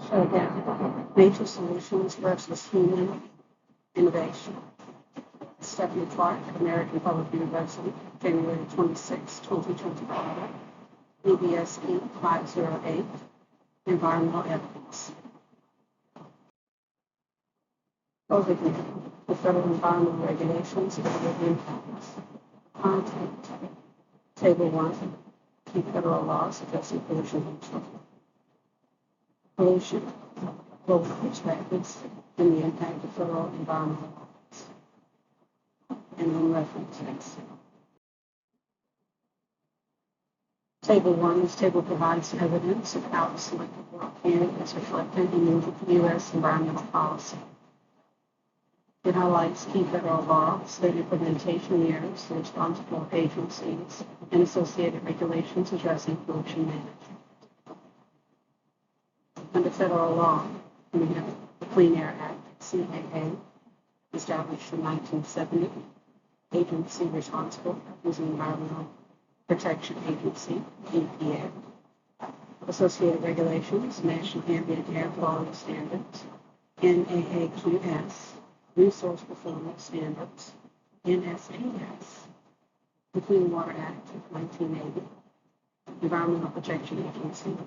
Showdown. Nature Solutions versus Human Innovation. Stephanie Clark, American Public University, January 26, 2025. EBSE 508, Environmental Evidence. Overview. The federal environmental regulations and the impacts. Content. Table 1. Key federal laws addressing pollution control. Pollution. Global perspectives and the impact of federal environmental laws. And then references. Table 1. This table provides evidence of how the selected worldview is reflected in U.S. environmental policy. It highlights key federal laws, their implementation years, the responsible agencies, and associated regulations addressing pollution management. Under federal law, we have the Clean Air Act, CAA, established in 1970, agency responsible is the Environmental Protection Agency, EPA. Associated regulations, National Ambient Air Quality Standards, NAAQS, Resource Performance Standards, NSPS, the Clean Water Act of 1980, Environmental Protection Agency,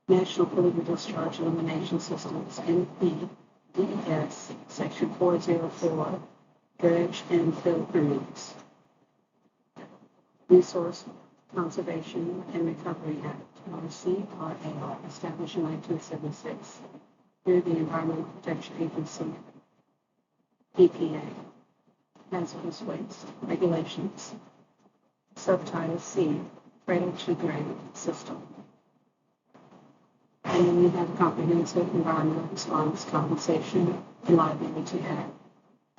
National Pollutant Discharge Elimination Systems, NPDES, Section 404, Dredge and Fill Permits, Resource Conservation and Recovery Act, RCRA, established in 1976, through the Environmental Protection Agency, EPA, hazardous waste regulations, subtitle C, cradle to grave system. And then we have comprehensive environmental response compensation and liability act,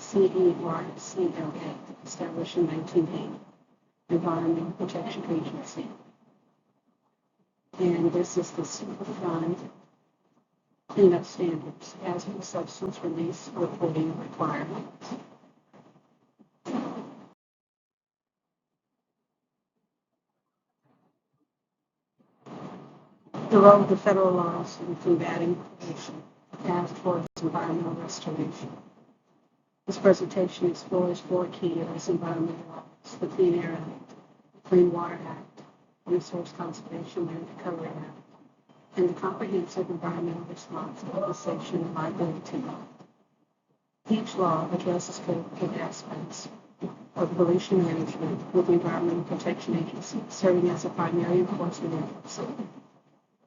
CERCLA, established in 1980, Environmental Protection Agency. And this is the Superfund cleanup standards, hazardous substance release reporting requirements. The role of the federal laws in combating pollution, path towards environmental restoration. This presentation explores 4 key U.S. environmental laws: the Clean Air Act, the Clean Water Act, Resource Conservation and Recovery Act, and the Comprehensive Environmental Response Compensation and Liability Law. Each law addresses critical aspects of pollution management, with the Environmental Protection Agency serving as a primary enforcement agency.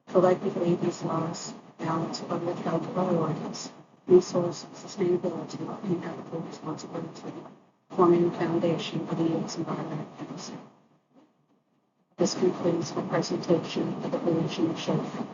Collectively, these laws balance public health priorities, resource sustainability, and ethical responsibility, forming the foundation of the U.S. Environmental Agency. This concludes my presentation of the pollution of Showdown.